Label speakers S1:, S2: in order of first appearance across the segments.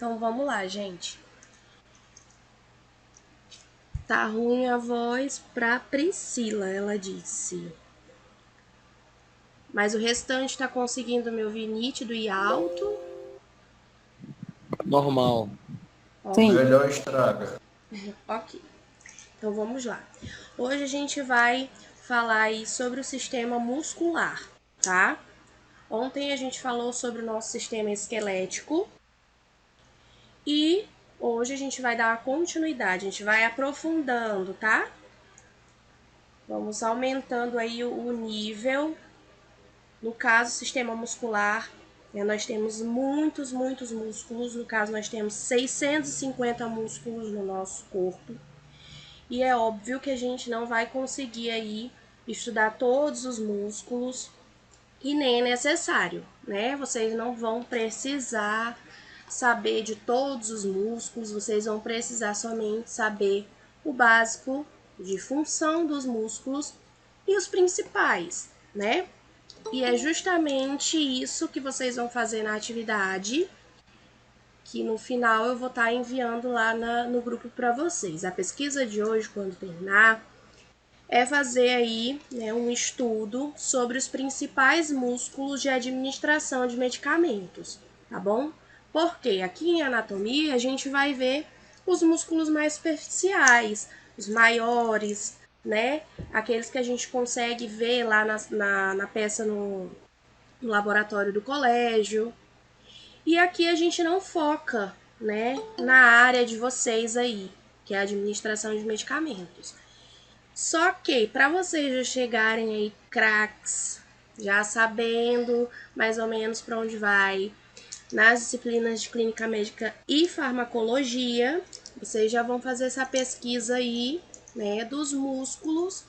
S1: Então vamos lá, gente. Tá ruim a voz pra Priscila, ela disse. Mas o restante tá conseguindo me ouvir nítido e alto?
S2: Normal.
S1: Ok.
S3: Melhor estraga.
S1: Ok. Então vamos lá. Hoje a gente vai falar aí sobre o sistema muscular, tá? Ontem a gente falou sobre o nosso sistema esquelético e hoje a gente vai dar continuidade, a gente vai aprofundando, tá? Vamos aumentando aí o nível. No caso, sistema muscular, nós temos muitos músculos. No caso, nós temos 650 músculos no nosso corpo. E é óbvio que a gente não vai conseguir aí estudar todos os músculos e nem é necessário, né? Vocês não vão precisar saber de todos os músculos, vocês vão precisar somente saber o básico de função dos músculos e os principais, né? E é justamente isso que vocês vão fazer na atividade, que no final eu vou estar enviando lá no grupo para vocês. A pesquisa de hoje, quando terminar, é fazer aí, né, um estudo sobre os principais músculos de administração de medicamentos, tá bom? Porque aqui em anatomia a gente vai ver os músculos mais superficiais, os maiores, né? Aqueles que a gente consegue ver lá na peça no laboratório do colégio. E aqui a gente não foca, né, na área de vocês aí, que é a administração de medicamentos. Só que para vocês já chegarem aí craques, já sabendo mais ou menos para onde vai nas disciplinas de clínica médica e farmacologia, vocês já vão fazer essa pesquisa aí, né, dos músculos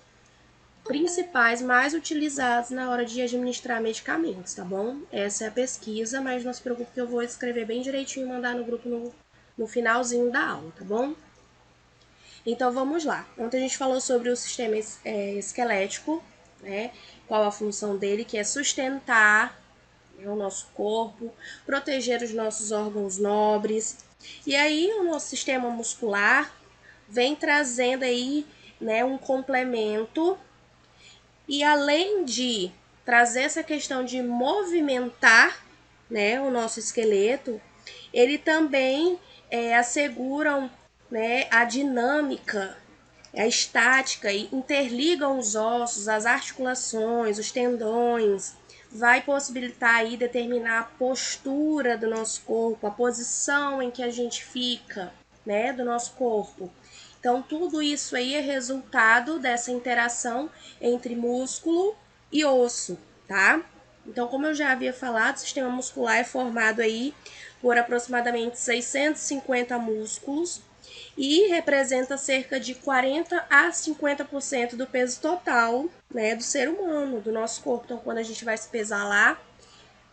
S1: principais mais utilizados na hora de administrar medicamentos, tá bom? Essa é a pesquisa, mas não se preocupe que eu vou escrever bem direitinho e mandar no grupo no finalzinho da aula, tá bom? Então vamos lá. Ontem a gente falou sobre o sistema esquelético, né? Qual a função dele, que é sustentar, né, o nosso corpo, proteger os nossos órgãos nobres. E aí o nosso sistema muscular vem trazendo aí, né, um complemento. E além de trazer essa questão de movimentar, né, o nosso esqueleto, ele também asseguram, né, a dinâmica, a estática, e interligam os ossos, as articulações, os tendões, vai possibilitar aí determinar a postura do nosso corpo, a posição em que a gente fica, né, do nosso corpo. Então, tudo isso aí é resultado dessa interação entre músculo e osso, tá? Então, como eu já havia falado, o sistema muscular é formado aí por aproximadamente 650 músculos e representa cerca de 40 a 50% do peso total, né, do ser humano, do nosso corpo. Então, quando a gente vai se pesar lá,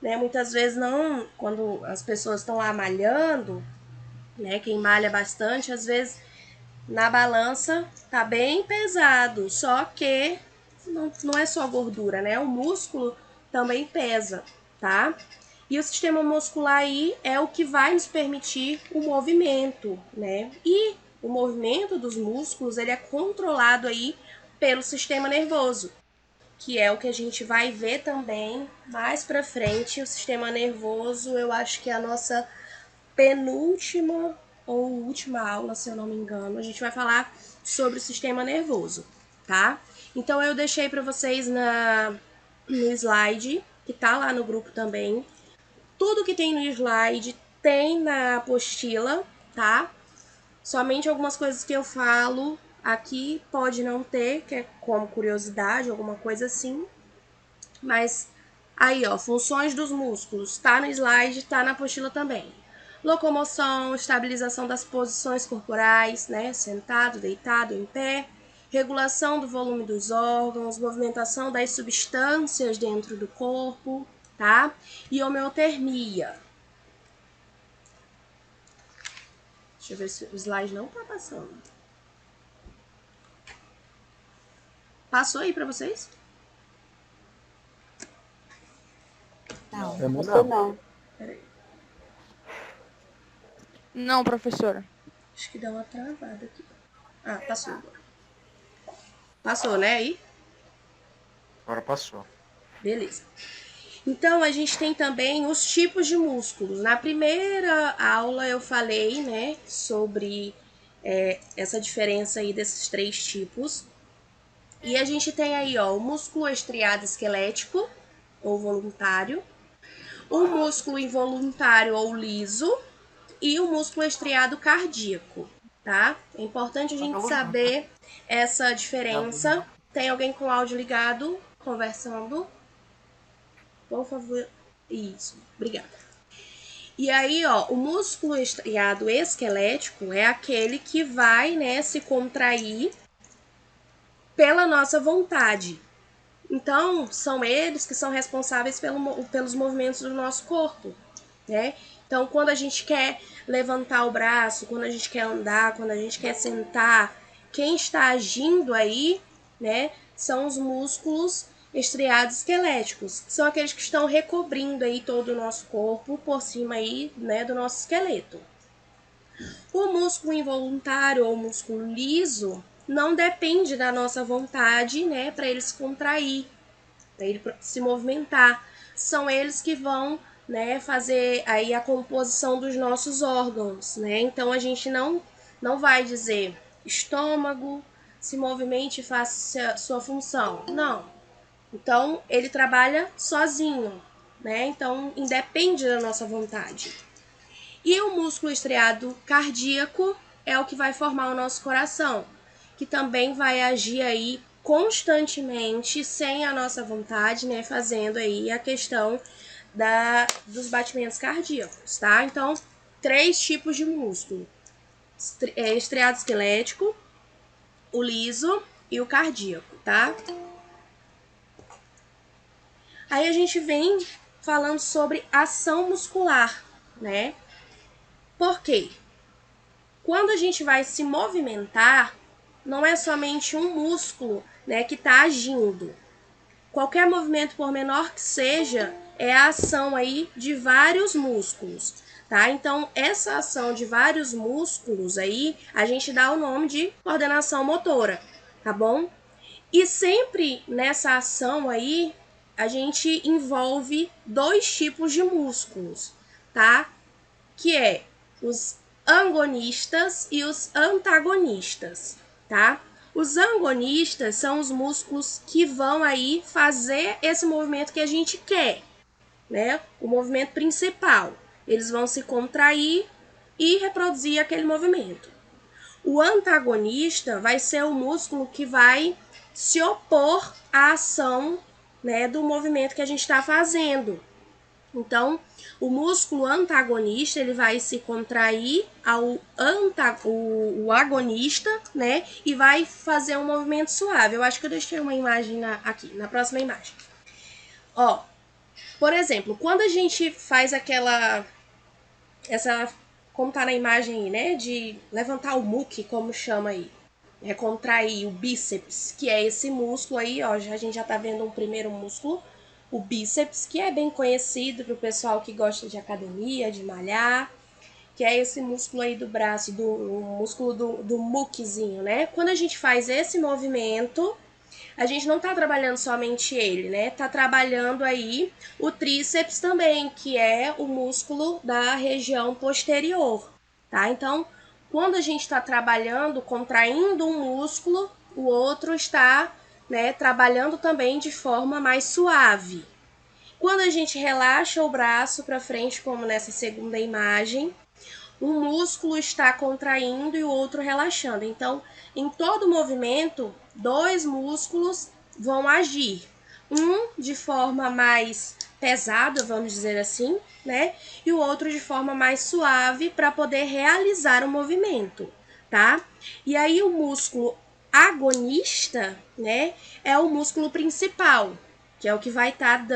S1: né, muitas vezes não, quando as pessoas estão lá malhando, né, quem malha bastante, às vezes na balança tá bem pesado, só que não é só gordura, né? O músculo também pesa, tá? E o sistema muscular aí é o que vai nos permitir o movimento, né? E o movimento dos músculos, ele é controlado aí pelo sistema nervoso, que é o que a gente vai ver também mais pra frente. O sistema nervoso, eu acho que é a nossa penúltima ou última aula, se eu não me engano, a gente vai falar sobre o sistema nervoso, tá? Então eu deixei para vocês no slide, que tá lá no grupo também. Tudo que tem no slide tem na apostila, tá? Somente algumas coisas que eu falo aqui pode não ter, que é como curiosidade, alguma coisa assim. Mas aí, ó, funções dos músculos, tá no slide, tá na apostila também. Locomoção, estabilização das posições corporais, né? Sentado, deitado, em pé. Regulação do volume dos órgãos, movimentação das substâncias dentro do corpo, tá? E homeotermia. Deixa eu ver se o slide não tá passando. Passou aí pra vocês?
S4: Não,
S2: Eu
S4: você
S2: não.
S4: não.
S1: Peraí.
S2: Não, professora.
S1: Acho que deu uma travada aqui. Ah, passou agora. Passou, né, aí?
S3: Agora passou.
S1: Beleza. Então, a gente tem também os tipos de músculos. Na primeira aula eu falei, né, sobre essa diferença aí desses três tipos. E a gente tem aí, ó, o músculo estriado esquelético, ou voluntário, o músculo involuntário ou liso e o músculo estriado cardíaco, tá? É importante a gente saber essa diferença. Tem alguém com o áudio ligado, conversando? Por favor. Isso, obrigada. E aí, ó, o músculo estriado esquelético é aquele que vai, né, se contrair pela nossa vontade. Então, são eles que são responsáveis pelos movimentos do nosso corpo, né? Então, quando a gente quer levantar o braço, quando a gente quer andar, quando a gente quer sentar, quem está agindo aí, né, são os músculos estriados esqueléticos, que são aqueles que estão recobrindo aí todo o nosso corpo por cima aí, né, do nosso esqueleto. O músculo involuntário ou músculo liso não depende da nossa vontade, né, para ele se contrair, para ele se movimentar. São eles que vão, né, fazer aí a composição dos nossos órgãos, né? Então a gente não vai dizer estômago, se movimente e faça sua função. Não. Então ele trabalha sozinho, né? Então independe da nossa vontade. E o músculo estriado cardíaco é o que vai formar o nosso coração, que também vai agir aí constantemente, sem a nossa vontade, né, fazendo aí a questão dos batimentos cardíacos, tá? Então, três tipos de músculo: estriado esquelético, o liso e o cardíaco, tá? Aí a gente vem falando sobre ação muscular, né? Por quê? Quando a gente vai se movimentar, não é somente um músculo, né, que está agindo. Qualquer movimento, por menor que seja, é a ação aí de vários músculos, tá? Então, essa ação de vários músculos aí, a gente dá o nome de coordenação motora, tá bom? E sempre nessa ação aí, a gente envolve dois tipos de músculos, tá? Que é os agonistas e os antagonistas, tá? Os agonistas são os músculos que vão aí fazer esse movimento que a gente quer, né? O movimento principal. Eles vão se contrair e reproduzir aquele movimento. O antagonista vai ser o músculo que vai se opor à ação, né, do movimento que a gente está fazendo. Então, o músculo antagonista ele vai se contrair o agonista, né? E vai fazer um movimento suave. Eu acho que eu deixei uma imagem aqui, na próxima imagem. Ó, por exemplo, quando a gente faz como tá na imagem aí, né? De levantar o muque, como chama aí. É contrair o bíceps, que é esse músculo aí, ó. A gente já tá vendo um primeiro músculo, o bíceps, que é bem conhecido pro pessoal que gosta de academia, de malhar, que é esse músculo aí do braço, o músculo do muquezinho, né? Quando a gente faz esse movimento, a gente não tá trabalhando somente ele, né? Tá trabalhando aí o tríceps também, que é o músculo da região posterior, tá? Então, quando a gente está trabalhando, contraindo um músculo, o outro está, né, trabalhando também de forma mais suave. Quando a gente relaxa o braço para frente, como nessa segunda imagem, um músculo está contraindo e o outro relaxando. Então, em todo movimento, dois músculos vão agir. Um de forma mais pesada, vamos dizer assim, né? E o outro de forma mais suave para poder realizar o movimento, tá? E aí o músculo agonista, né, é o músculo principal, que é o que vai estar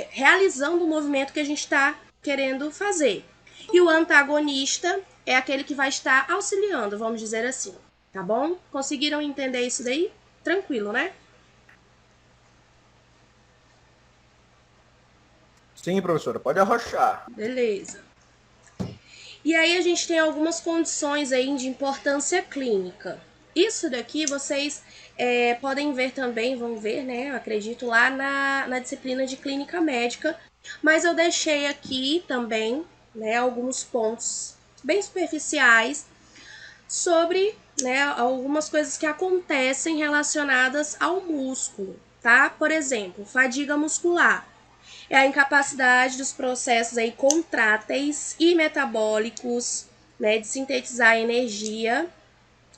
S1: realizando o movimento que a gente está querendo fazer. E o antagonista é aquele que vai estar auxiliando, vamos dizer assim, tá bom? Conseguiram entender isso daí? Tranquilo, né?
S3: Sim, professora, pode arrochar.
S1: Beleza. E aí a gente tem algumas condições aí de importância clínica. Isso daqui vocês podem ver também, vão ver, né? Eu acredito lá na disciplina de clínica médica, mas eu deixei aqui também, né, alguns pontos bem superficiais sobre, né, algumas coisas que acontecem relacionadas ao músculo, tá? Por exemplo, fadiga muscular é a incapacidade dos processos aí contráteis e metabólicos, né, de sintetizar energia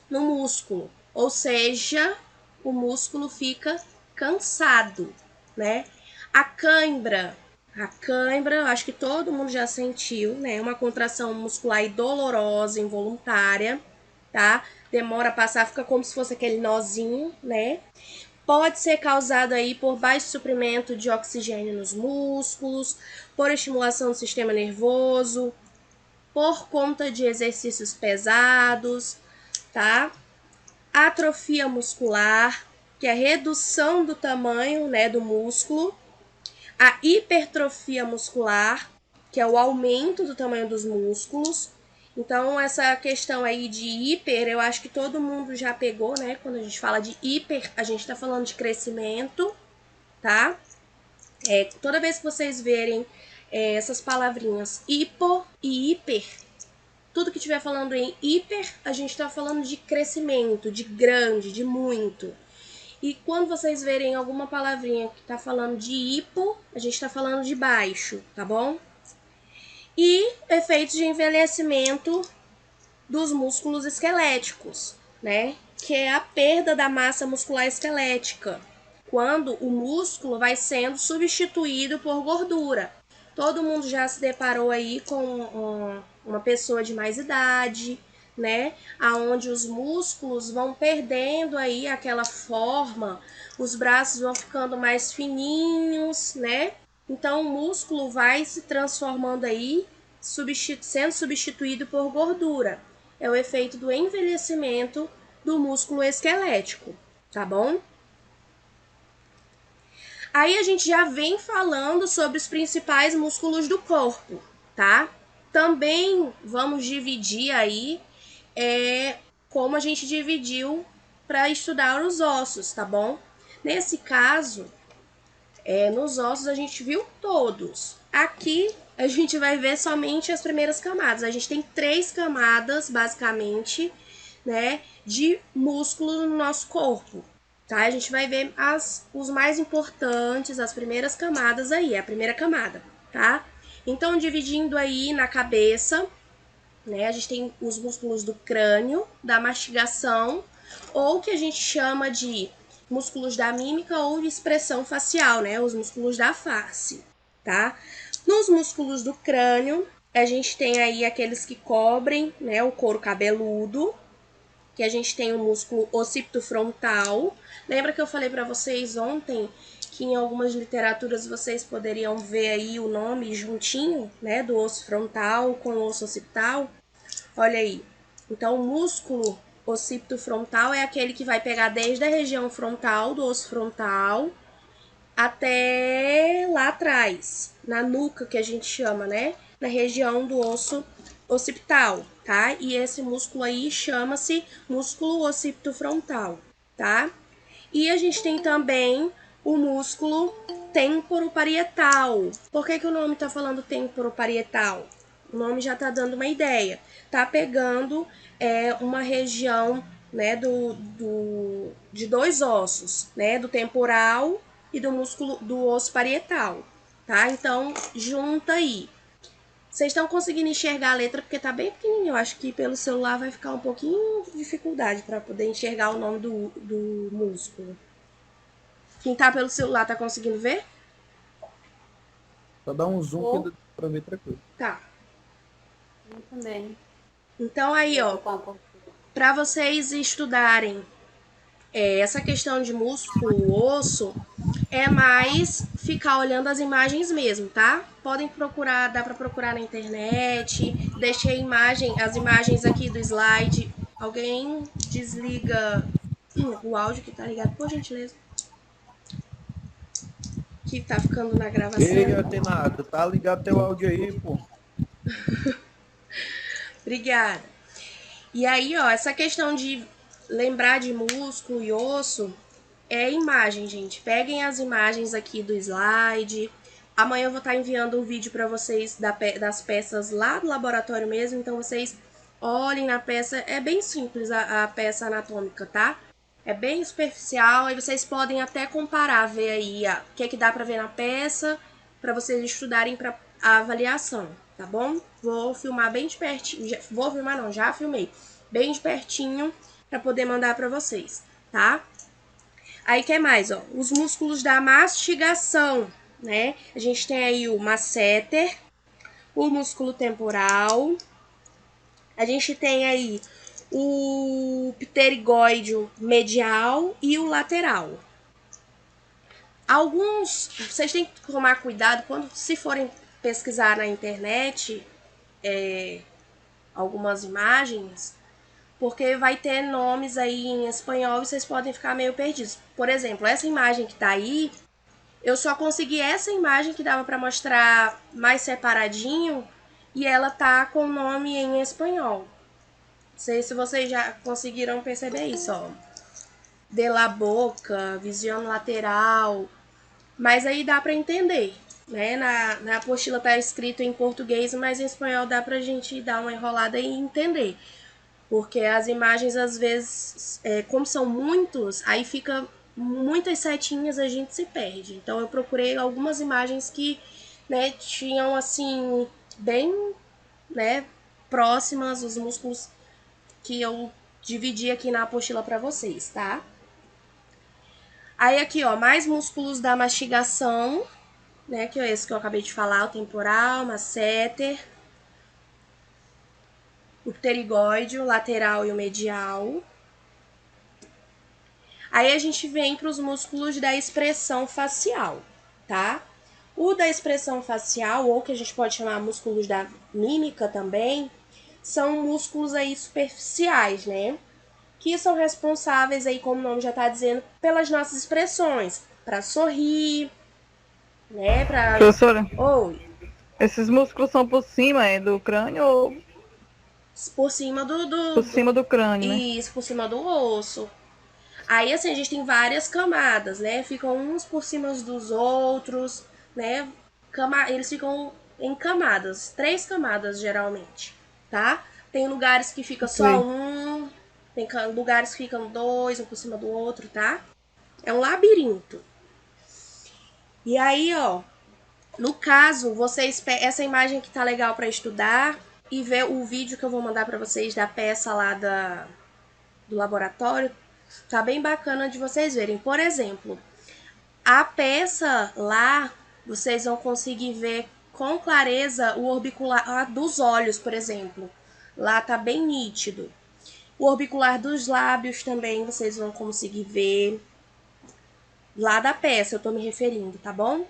S1: no músculo, ou seja, o músculo fica cansado, né? A cãibra, eu acho que todo mundo já sentiu, né? Uma contração muscular dolorosa, involuntária, tá? Demora a passar, fica como se fosse aquele nozinho, né? Pode ser causado aí por baixo suprimento de oxigênio nos músculos, por estimulação do sistema nervoso, por conta de exercícios pesados, tá? Atrofia muscular, que é a redução do tamanho, né, do músculo. A hipertrofia muscular, que é o aumento do tamanho dos músculos. Então, essa questão aí de hiper, eu acho que todo mundo já pegou, né? Quando a gente fala de hiper, a gente tá falando de crescimento, tá? Toda vez que vocês verem essas palavrinhas hipo e hiper, tudo que estiver falando em hiper, a gente tá falando de crescimento, de grande, de muito. E quando vocês verem alguma palavrinha que tá falando de hipo, a gente tá falando de baixo, tá bom? E efeitos de envelhecimento dos músculos esqueléticos, né? Que é a perda da massa muscular esquelética, quando o músculo vai sendo substituído por gordura. Todo mundo já se deparou aí com uma pessoa de mais idade, né? Aonde os músculos vão perdendo aí aquela forma, os braços vão ficando mais fininhos, né? Então o músculo vai se transformando aí, sendo substituído por gordura. É o efeito do envelhecimento do músculo esquelético, tá bom? Aí a gente já vem falando sobre os principais músculos do corpo, tá? Também vamos dividir aí como a gente dividiu para estudar os ossos, tá bom? Nesse caso, nos ossos a gente viu todos. Aqui a gente vai ver somente as primeiras camadas. A gente tem 3 camadas, basicamente, né, de músculo no nosso corpo. Tá? A gente vai ver os mais importantes, as primeiras camadas aí, a primeira camada, tá? Então, dividindo aí na cabeça, né, a gente tem os músculos do crânio, da mastigação, ou que a gente chama de músculos da mímica ou de expressão facial, né, os músculos da face, tá? Nos músculos do crânio, a gente tem aí aqueles que cobrem, né, o couro cabeludo, que a gente tem o músculo occipito frontal. Lembra que eu falei para vocês ontem que em algumas literaturas vocês poderiam ver aí o nome juntinho, né, do osso frontal com o osso occipital? Olha aí. Então, o músculo occipito frontal é aquele que vai pegar desde a região frontal, do osso frontal, até lá atrás, na nuca, que a gente chama, né? Na região do osso occipital, tá? E esse músculo aí chama-se músculo occipito frontal, tá? E a gente tem também o músculo temporoparietal. Por que o nome tá falando temporoparietal? O nome já tá dando uma ideia. Tá pegando uma região, né, de 2 ossos, né, do temporal e do músculo do osso parietal, tá? Então, junta aí. Vocês estão conseguindo enxergar a letra porque tá bem pequenininho. Eu acho que pelo celular vai ficar um pouquinho de dificuldade para poder enxergar o nome do músculo. Quem tá pelo celular tá conseguindo ver?
S2: Só dá um zoom que ainda dá pra ver tranquilo.
S1: Tá.
S4: Eu também.
S1: Então aí, ó, para vocês estudarem essa questão de músculo, osso, é mais ficar olhando as imagens mesmo, tá? Podem procurar, dá para procurar na internet. Deixei as imagens aqui do slide. Alguém desliga o áudio que tá ligado, por gentileza. Que tá ficando na gravação.
S2: Ei, Atenado, tá ligado teu áudio aí, pô.
S1: Obrigada. E aí, ó, essa questão de lembrar de músculo e osso é imagem, gente. Peguem as imagens aqui do slide. Amanhã eu vou estar enviando um vídeo para vocês das peças lá do laboratório mesmo, então vocês olhem na peça. É bem simples a peça anatômica, tá? É bem superficial, aí vocês podem até comparar, ver aí o que dá para ver na peça, para vocês estudarem para a avaliação, tá bom? Vou filmar bem de pertinho, vou filmar não, já filmei, bem de pertinho para poder mandar para vocês, tá? Aí, que mais, ó? Os músculos da mastigação, né? A gente tem aí o masseter, o músculo temporal. A gente tem aí o pterigóide medial e o lateral. Vocês têm que tomar cuidado quando se forem pesquisar na internet algumas imagens, porque vai ter nomes aí em espanhol e vocês podem ficar meio perdidos. Por exemplo, essa imagem que tá aí, eu só consegui essa imagem que dava para mostrar mais separadinho e ela tá com o nome em espanhol. Não sei se vocês já conseguiram perceber isso, ó. De la boca, visão lateral. Mas aí dá para entender, né? Na apostila tá escrito em português, mas em espanhol dá pra gente dar uma enrolada e entender. Porque as imagens, às vezes, como são muitos, aí fica muitas setinhas, a gente se perde. Então eu procurei algumas imagens que, né, tinham assim, bem, né, próximas, os músculos que eu dividi aqui na apostila para vocês, tá? Aí aqui, ó, mais músculos da mastigação, né, que é esse que eu acabei de falar, o temporal, masseter, o pterigóide, o lateral e o medial. Aí a gente vem para os músculos da expressão facial, tá? O da expressão facial, ou que a gente pode chamar músculos da mímica também, são músculos aí superficiais, né? Que são responsáveis aí, como o nome já está dizendo, pelas nossas expressões, para sorrir, né?
S5: Professora,
S1: Oi.
S5: esses músculos são por cima do crânio ou
S1: Por cima
S5: por cima do crânio, né?
S1: Isso, por cima do osso. Aí, assim, a gente tem várias camadas, né? Ficam uns por cima dos outros, né? Eles ficam em camadas, 3 camadas geralmente, tá? Tem lugares que fica só um, tem lugares que ficam 2, um por cima do outro, tá? É um labirinto. E aí, ó, no caso, essa imagem que tá legal para estudar e ver o vídeo que eu vou mandar para vocês da peça lá do laboratório, tá bem bacana de vocês verem. Por exemplo, a peça lá, vocês vão conseguir ver com clareza o orbicular dos olhos, por exemplo. Lá tá bem nítido. O orbicular dos lábios também vocês vão conseguir ver. Lá da peça eu tô me referindo, tá bom?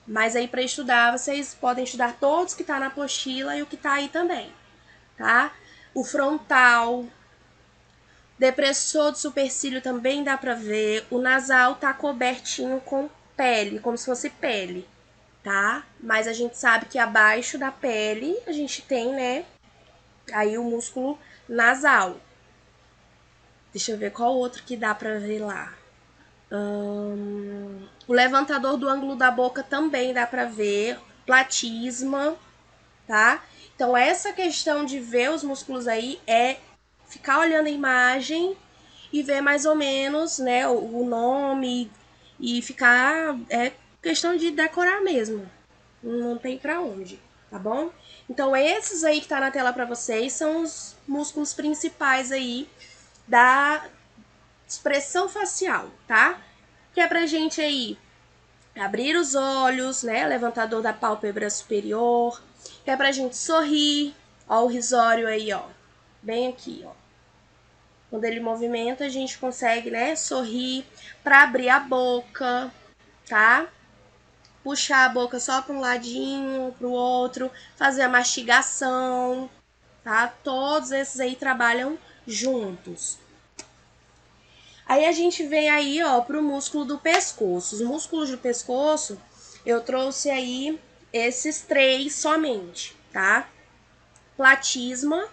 S1: Mas aí para estudar, vocês podem estudar todos que tá na apostila e o que tá aí também, tá? O frontal, depressor do supercílio também dá pra ver. O nasal tá cobertinho com pele, como se fosse pele, tá? Mas a gente sabe que abaixo da pele a gente tem, né, aí o músculo nasal. Deixa eu ver qual outro que dá pra ver lá. O levantador do ângulo da boca também dá pra ver. Platisma, tá? Então essa questão de ver os músculos aí é ficar olhando a imagem e ver mais ou menos, né, o nome e ficar, questão de decorar mesmo. Não tem pra onde, tá bom? Então esses aí que tá na tela pra vocês são os músculos principais aí da expressão facial, tá? Que é pra gente aí abrir os olhos, né, levantador da pálpebra superior, que é pra gente sorrir, ó, o risório aí, ó, bem aqui, ó. Quando ele movimenta, a gente consegue, né, sorrir, para abrir a boca, tá? Puxar a boca só para um ladinho, para o outro, fazer a mastigação, tá? Todos esses aí trabalham juntos. Aí a gente vem aí, ó, pro músculo do pescoço. Os músculos do pescoço, eu trouxe aí esses 3 somente, tá? Platisma,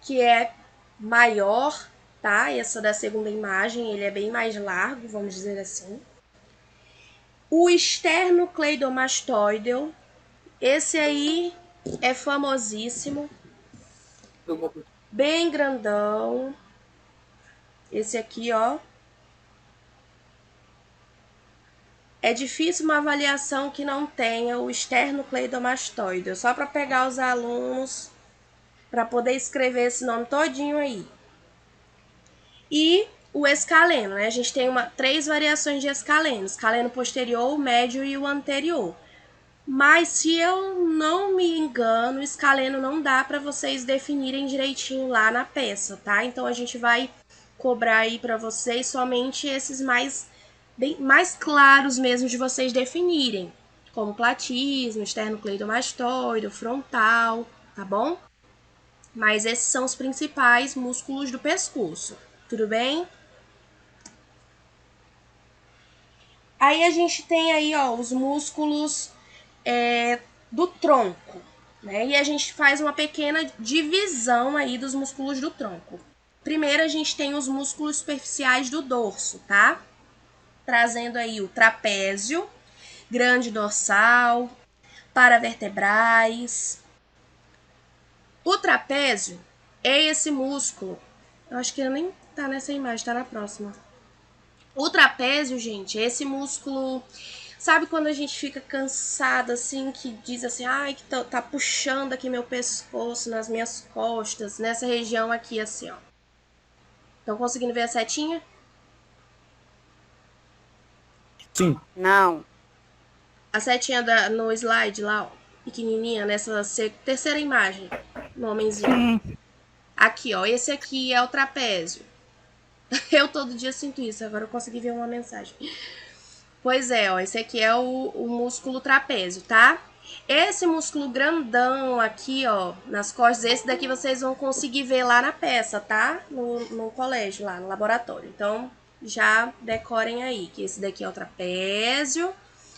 S1: que é maior, tá? Essa da segunda imagem, ele é bem mais largo, vamos dizer assim. O esternocleidomastoideo, esse aí é famosíssimo, bem grandão. Esse aqui, ó. É difícil uma avaliação que não tenha o esternocleidomastoideo, só para pegar os alunos para poder escrever esse nome todinho aí. E o escaleno, né? A gente tem 3 variações de escaleno: escaleno posterior, o médio e o anterior. Mas se eu não me engano, o escaleno não dá para vocês definirem direitinho lá na peça, tá? Então a gente vai cobrar aí para vocês somente esses mais claros mesmo de vocês definirem, como platismo, esternocleidomastoide, frontal, tá bom? Mas esses são os principais músculos do pescoço, tudo bem? Aí a gente tem aí, ó, os músculos do tronco, né? E a gente faz uma pequena divisão aí dos músculos do tronco. Primeiro a gente tem os músculos superficiais do dorso, tá? Trazendo aí o trapézio, grande dorsal, paravertebrais. O trapézio é esse músculo. Eu acho que ele nem tá nessa imagem, tá na próxima. O trapézio, gente, é esse músculo. Sabe quando a gente fica cansada, assim, que diz assim, ai, que tá puxando aqui meu pescoço, nas minhas costas, nessa região aqui, assim, ó. Estão conseguindo ver a setinha?
S2: Sim.
S4: Não.
S1: A setinha no slide lá, ó, pequenininha, nessa terceira imagem, no homenzinho. Aqui, ó, esse aqui é o trapézio. Eu todo dia sinto isso, agora eu consegui ver uma mensagem. Pois é, ó, esse aqui é o músculo trapézio, tá? Esse músculo grandão aqui, ó, nas costas, esse daqui vocês vão conseguir ver lá na peça, tá? No colégio, lá no laboratório. Então, já decorem aí, que esse daqui é o trapézio,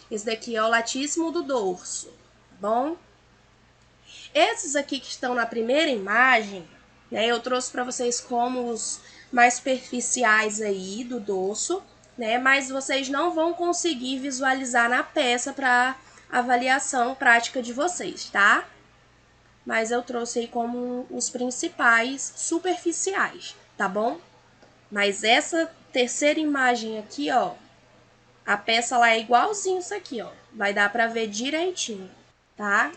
S1: esse daqui é o latíssimo do dorso, tá bom? Esses aqui que estão na primeira imagem, né, eu trouxe para vocês como os mais superficiais aí do dorso, né, mas vocês não vão conseguir visualizar na peça para avaliação prática de vocês, tá? Mas eu trouxe aí como os principais superficiais, tá bom? Mas essa terceira imagem aqui, ó, a peça lá é igualzinho isso aqui, ó. Vai dar para ver direitinho, tá?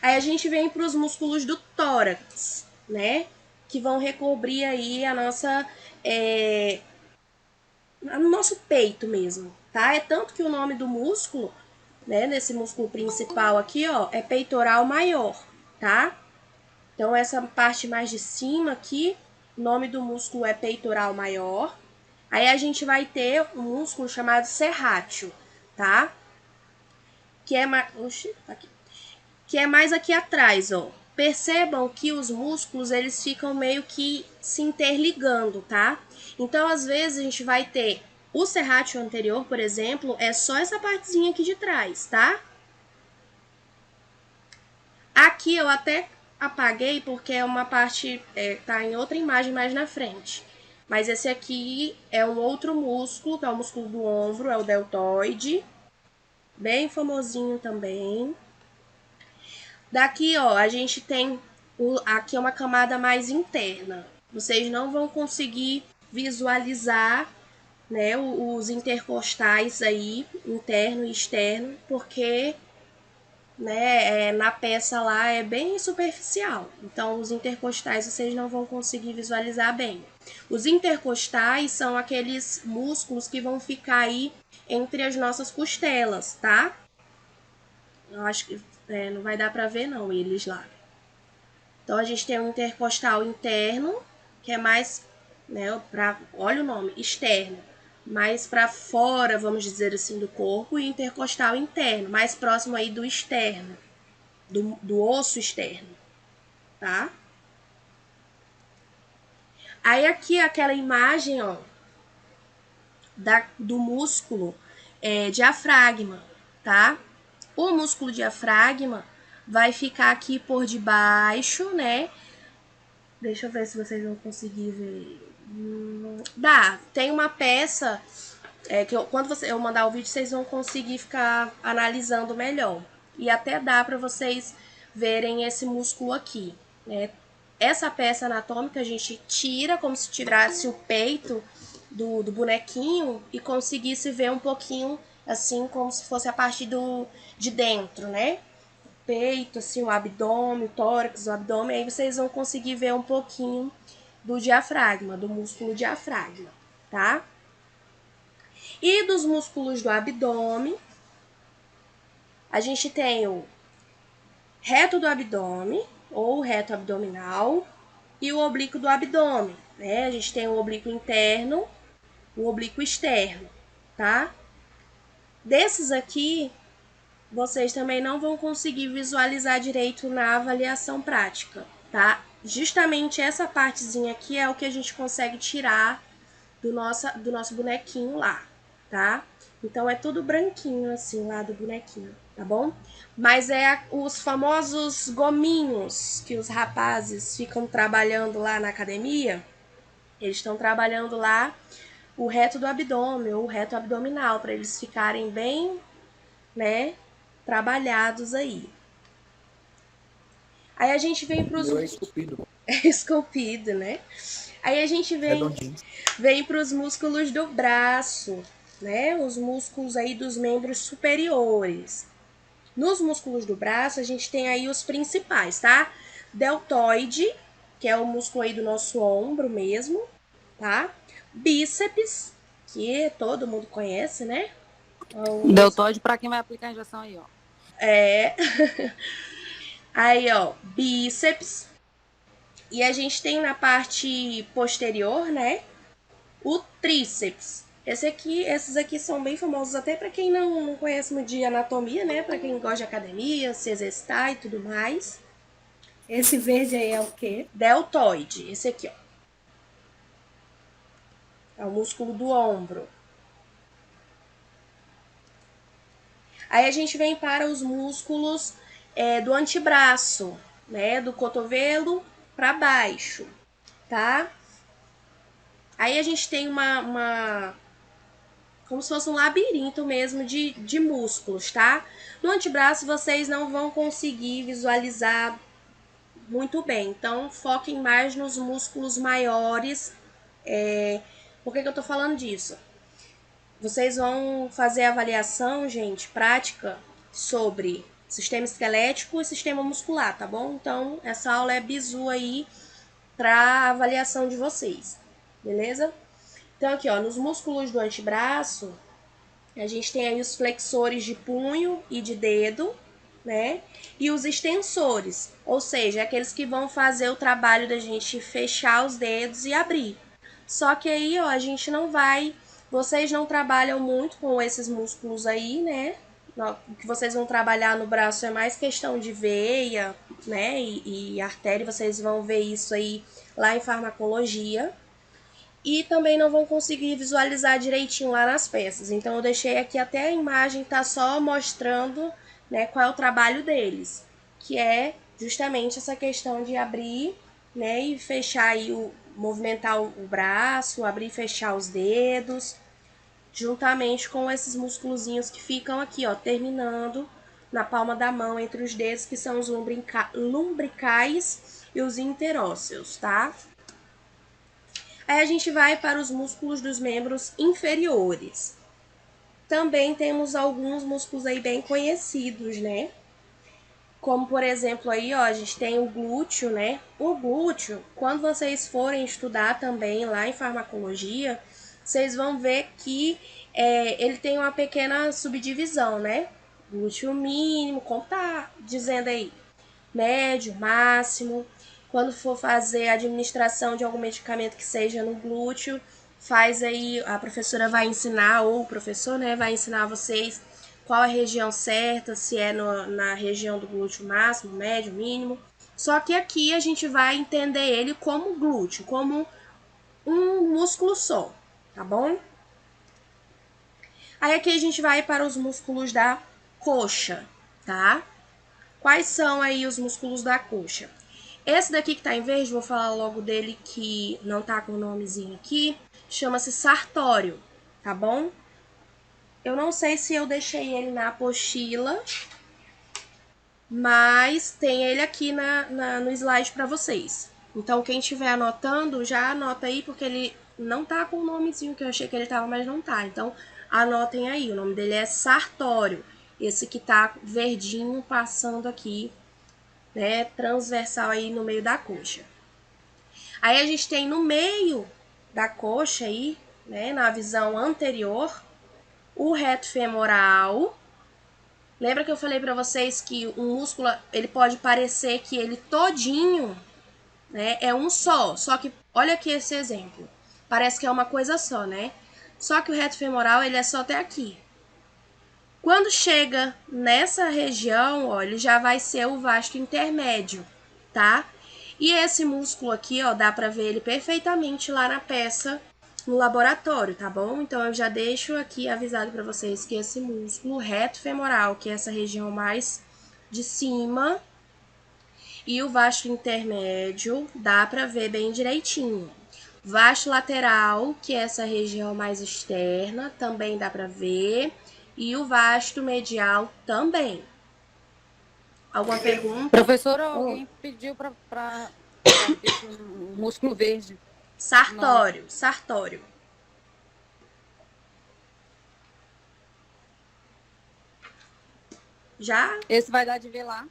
S1: Aí a gente vem para os músculos do tórax, né? Que vão recobrir aí a nossa, no nosso peito mesmo, tá? É tanto que o nome do músculo, né? Nesse músculo principal aqui, ó, é peitoral maior, tá? Então essa parte mais de cima aqui, o nome do músculo é peitoral maior. Aí a gente vai ter um músculo chamado serrátil, tá? Que é mais, tá aqui. Que é mais aqui atrás, ó. Percebam que os músculos, eles ficam meio que se interligando, tá? Então, às vezes, a gente vai ter o serrátil anterior, por exemplo, é só essa partezinha aqui de trás, tá? Aqui eu até apaguei porque é uma parte, tá em outra imagem mais na frente. Mas esse aqui é um outro músculo, que é o músculo do ombro, é o deltoide. Bem famosinho também. Daqui, ó, a gente tem aqui é uma camada mais interna. Vocês não vão conseguir visualizar, né, os intercostais aí, interno e externo, porque, né, na peça lá é bem superficial. Então, os intercostais vocês não vão conseguir visualizar bem. Os intercostais são aqueles músculos que vão ficar aí entre as nossas costelas, tá? Eu acho que não vai dar pra ver não, eles lá. Então, a gente tem um intercostal interno, que é mais, né, olha o nome, externo, mais para fora, vamos dizer assim, do corpo, e intercostal interno, mais próximo aí do externo, do osso externo, tá? Aí aqui aquela imagem, ó, do músculo diafragma, tá? O músculo diafragma vai ficar aqui por debaixo, né? Deixa eu ver se vocês vão conseguir ver. Dá, tem uma peça que quando eu mandar o vídeo, vocês vão conseguir ficar analisando melhor. E até dá para vocês verem esse músculo aqui, né? Essa peça anatômica a gente tira como se tirasse o peito do bonequinho e conseguisse ver um pouquinho assim como se fosse a parte de dentro, né? Peito, assim, o abdômen, o tórax, o abdômen, aí vocês vão conseguir ver um pouquinho do diafragma, do músculo diafragma, tá? E dos músculos do abdômen, a gente tem o reto do abdômen, ou reto abdominal, e o oblíquo do abdômen, né? A gente tem o oblíquo interno, o oblíquo externo, tá? Desses aqui, vocês também não vão conseguir visualizar direito na avaliação prática, tá? Justamente essa partezinha aqui é o que a gente consegue tirar do nosso bonequinho lá, tá? Então é tudo branquinho assim lá do bonequinho, tá bom? Mas os famosos gominhos que os rapazes ficam trabalhando lá na academia, eles estão trabalhando lá o reto do abdômen ou o reto abdominal, para eles ficarem bem, né, trabalhados aí. Aí a gente vem para os...
S2: Meu é esculpido.
S1: É esculpido, né? Aí a gente
S3: Redondinho.
S1: vem para os músculos do braço, né? Os músculos aí dos membros superiores. Nos músculos do braço, a gente tem aí os principais, tá? Deltoide, que é o músculo aí do nosso ombro mesmo, tá? Bíceps, que todo mundo conhece, né?
S4: Deltoide para quem vai aplicar a injeção aí, ó.
S1: É. Aí, ó, bíceps. E a gente tem na parte posterior, né? O tríceps. Esses aqui são bem famosos até para quem não conhece muito de anatomia, né? Para quem gosta de academia, se exercitar e tudo mais.
S6: Esse verde aí é o quê?
S1: Deltoide, esse aqui, ó. É o músculo do ombro. Aí a gente vem para os músculos do antebraço, né? Do cotovelo para baixo, tá? Aí a gente tem como se fosse um labirinto mesmo de músculos, tá? No antebraço vocês não vão conseguir visualizar muito bem, então foquem mais nos músculos maiores. Por que eu tô falando disso? Vocês vão fazer a avaliação, gente, prática sobre sistema esquelético e sistema muscular, tá bom? Então, essa aula é bizu aí para avaliação de vocês, beleza? Então, aqui, ó, nos músculos do antebraço, a gente tem aí os flexores de punho e de dedo, né? E os extensores, ou seja, aqueles que vão fazer o trabalho da gente fechar os dedos e abrir. Só que aí, ó, a gente não vai... Vocês não trabalham muito com esses músculos aí, né? O que vocês vão trabalhar no braço é mais questão de veia, né? E artéria, vocês vão ver isso aí lá em farmacologia. E também não vão conseguir visualizar direitinho lá nas peças. Então eu deixei aqui até a imagem tá só mostrando, né, qual é o trabalho deles, que é justamente essa questão de abrir, né, e fechar aí movimentar o braço, abrir e fechar os dedos, juntamente com esses musculozinhos que ficam aqui, ó, terminando na palma da mão entre os dedos, que são os lumbricais e os interósseos, tá? Aí a gente vai para os músculos dos membros inferiores. Também temos alguns músculos aí bem conhecidos, né? Como, por exemplo, aí, ó, a gente tem o glúteo, né? O glúteo, quando vocês forem estudar também lá em farmacologia, vocês vão ver que ele tem uma pequena subdivisão, né? Glúteo mínimo, como tá dizendo aí, médio, máximo. Quando for fazer a administração de algum medicamento que seja no glúteo, faz aí, a professora vai ensinar, ou o professor, né, vai ensinar vocês qual a região certa, se é na região do glúteo máximo, médio, mínimo. Só que aqui a gente vai entender ele como glúteo, como um músculo só, tá bom? Aí aqui a gente vai para os músculos da coxa, tá? Quais são aí os músculos da coxa? Esse daqui que tá em verde, vou falar logo dele que não tá com o nomezinho aqui, chama-se sartório, tá bom? Eu não sei se eu deixei ele na apostila, mas tem ele aqui no slide para vocês. Então, quem estiver anotando, já anota aí, porque ele não tá com o nomezinho que eu achei que ele tava, mas não tá. Então, anotem aí, o nome dele é sartório. Esse que tá verdinho passando aqui, né, transversal aí no meio da coxa. Aí a gente tem no meio da coxa aí, né, na visão anterior, o reto femoral. Lembra que eu falei para vocês que o músculo, ele pode parecer que ele todinho, né, é um só que olha aqui esse exemplo. Parece que é uma coisa só, né? Só que o reto femoral, ele é só até aqui. Quando chega nessa região, ó, ele já vai ser o vasto intermédio, tá? E esse músculo aqui, ó, dá pra ver ele perfeitamente lá na peça no laboratório, tá bom? Então, eu já deixo aqui avisado pra vocês que esse músculo reto femoral, que é essa região mais de cima, e o vasto intermédio, dá pra ver bem direitinho. Vasto lateral, que é essa região mais externa, também dá pra ver. E o vasto medial também. Alguma pergunta?
S4: Professora, alguém pediu para esse músculo verde.
S1: Sartório, sartório. Já?
S4: Esse vai dar de ver lá?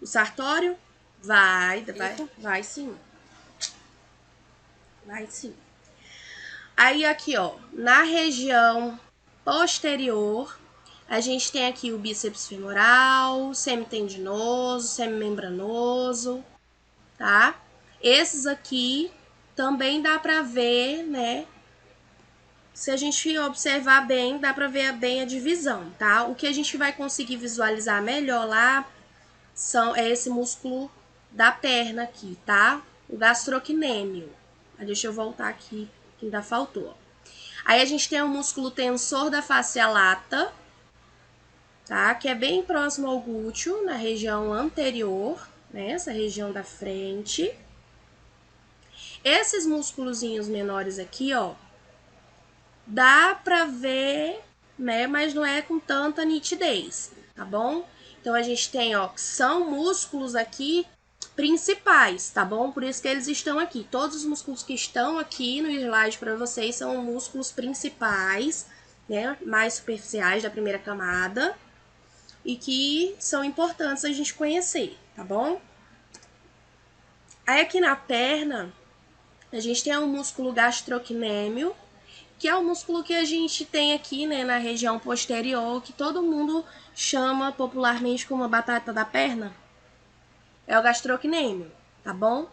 S1: O sartório? Vai sim. Vai sim. Aí aqui, ó, na região posterior, a gente tem aqui o bíceps femoral, semitendinoso, semimembranoso, tá? Esses aqui também dá pra ver, né? Se a gente observar bem, dá pra ver bem a divisão, tá? O que a gente vai conseguir visualizar melhor lá é esse músculo da perna aqui, tá? O gastrocnêmio. Deixa eu voltar aqui, que ainda faltou. Aí a gente tem o músculo tensor da face lata, tá? Que é bem próximo ao glúteo, na região anterior, né? Essa região da frente. Esses músculozinhos menores aqui, ó, dá pra ver, né? Mas não é com tanta nitidez, tá bom? Então, a gente tem, ó, que são músculos aqui principais, tá bom? Por isso que eles estão aqui. Todos os músculos que estão aqui no slide para vocês são músculos principais, né? Mais superficiais da primeira camada e que são importantes a gente conhecer, tá bom? Aí, aqui na perna, a gente tem o músculo gastrocnêmio, que é o músculo que a gente tem aqui, né, na região posterior, que todo mundo chama popularmente como a batata da perna. É o gastrocnêmio, tá bom?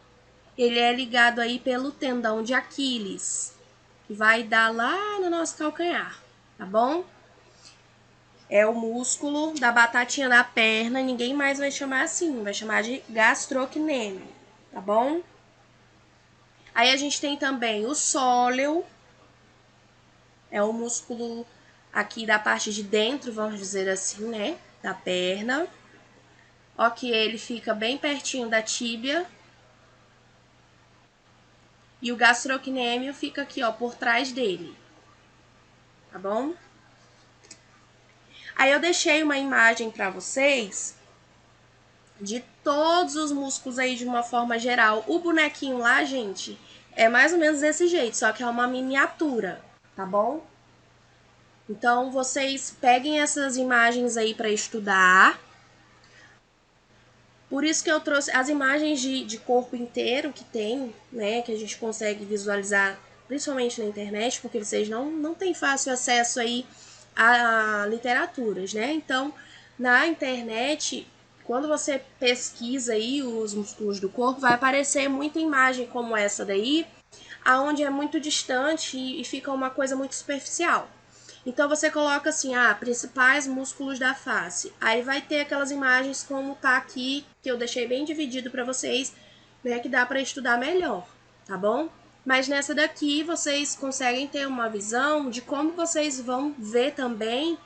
S1: Ele é ligado aí pelo tendão de Aquiles, que vai dar lá no nosso calcanhar, tá bom? É o músculo da batatinha da perna, ninguém mais vai chamar assim, vai chamar de gastrocnêmio, tá bom? Aí a gente tem também o sóleo, é o músculo aqui da parte de dentro, vamos dizer assim, né, da perna. Ó que ele fica bem pertinho da tíbia. E o gastrocnêmio fica aqui, ó, por trás dele. Tá bom? Aí eu deixei uma imagem para vocês de todos os músculos aí de uma forma geral. O bonequinho lá, gente, é mais ou menos desse jeito, só que é uma miniatura, tá bom? Então, vocês peguem essas imagens aí para estudar. Por isso que eu trouxe as imagens de corpo inteiro que tem, né, que a gente consegue visualizar, principalmente na internet, porque vocês não têm fácil acesso aí a literaturas, né? Então, na internet, quando você pesquisa aí os músculos do corpo, vai aparecer muita imagem como essa daí, aonde é muito distante e fica uma coisa muito superficial. Então, você coloca assim, principais músculos da face. Aí vai ter aquelas imagens como tá aqui, que eu deixei bem dividido para vocês, né, que dá para estudar melhor, tá bom? Mas nessa daqui, vocês conseguem ter uma visão de como vocês vão ver também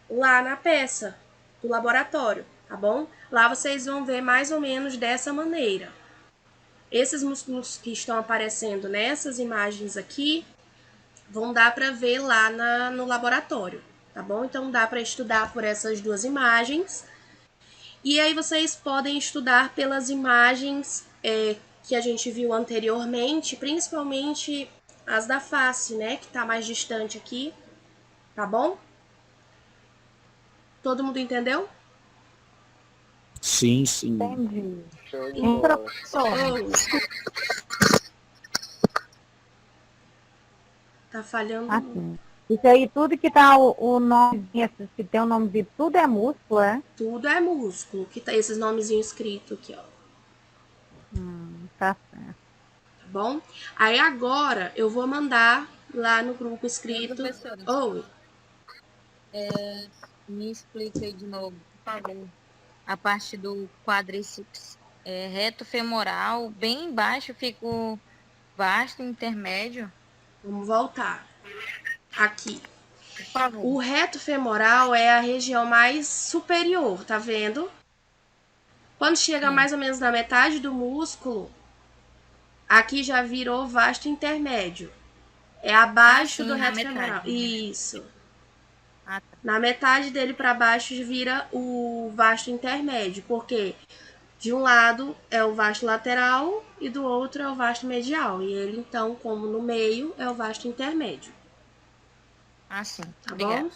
S1: lá na peça do laboratório, tá tá bom? Lá vocês vão ver mais ou menos dessa maneira. Esses músculos que estão aparecendo nessas imagens aqui, vão dar para ver lá no laboratório, tá bom? Então dá para estudar por essas duas imagens. E aí vocês podem estudar pelas imagens que a gente viu anteriormente, principalmente as da face, né? Que tá mais distante aqui, tá bom? Todo mundo entendeu?
S2: Sim, sim.
S5: Entendi.
S3: Show de
S5: Então,
S3: bola.
S5: professor,
S1: Tá falhando.
S5: assim, isso aí tudo que tá o nome, esses que tem o nome de tudo é músculo, é?
S1: Tudo é músculo, que tá esses nomezinhos escritos aqui, ó.
S5: Tá certo.
S1: Tá bom? Aí agora eu vou mandar lá no grupo escrito.
S4: Professora,
S1: Oi.
S4: me explica aí de novo, por favor. A parte do quadríceps reto femoral, bem embaixo fica o vasto intermédio.
S1: Vamos voltar. Aqui.
S4: Por favor.
S1: O reto femoral é a região mais superior, tá vendo? Quando chega
S4: Sim.
S1: mais ou menos na metade do músculo, aqui já virou vasto intermédio. É abaixo
S4: sim,
S1: do
S4: na
S1: reto
S4: metade,
S1: femoral.
S4: né?
S1: Isso.
S4: Ah, tá.
S1: Na metade dele para baixo vira o vasto intermédio, porque de um lado é o vasto lateral e do outro é o vasto medial. E ele, então, como no meio, é o vasto intermédio.
S4: Ah, sim.
S1: Tá
S4: Obrigada.
S1: bom?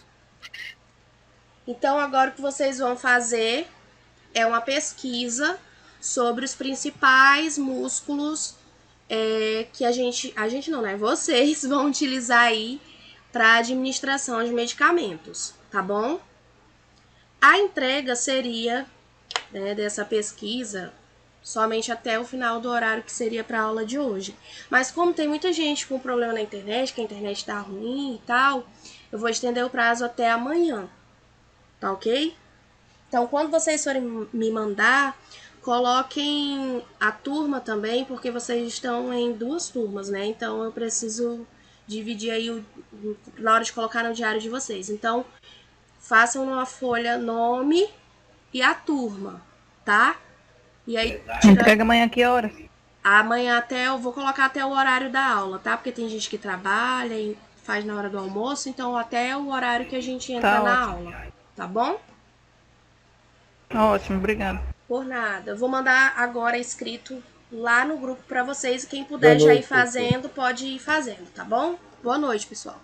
S1: Então, agora o que vocês vão fazer é uma pesquisa sobre os principais músculos que a gente não, né? Vocês vão utilizar aí para administração de medicamentos, tá bom? A entrega seria, né, dessa pesquisa somente até o final do horário que seria para a aula de hoje. Mas como tem muita gente com problema na internet, que a internet tá ruim e tal, eu vou estender o prazo até amanhã, tá ok? Então, quando vocês forem me mandar, coloquem a turma também, porque vocês estão em 2 turmas, né? Então, eu preciso dividir aí na hora de colocar no diário de vocês. Então, façam numa folha nome e a turma, tá? E aí,
S5: Entrega amanhã que horas?
S1: amanhã eu vou colocar até o horário da aula, tá? Porque tem gente que trabalha e faz na hora do almoço, então até o horário que a gente entra
S5: Tá
S1: na
S5: ótimo.
S1: aula, tá bom?
S5: Ótimo, obrigado.
S1: Por nada. Eu vou mandar agora escrito lá no grupo para vocês. E quem
S2: Boa
S1: puder já ir
S2: noite, professor.
S1: fazendo, pode ir fazendo, tá bom? Boa noite, pessoal.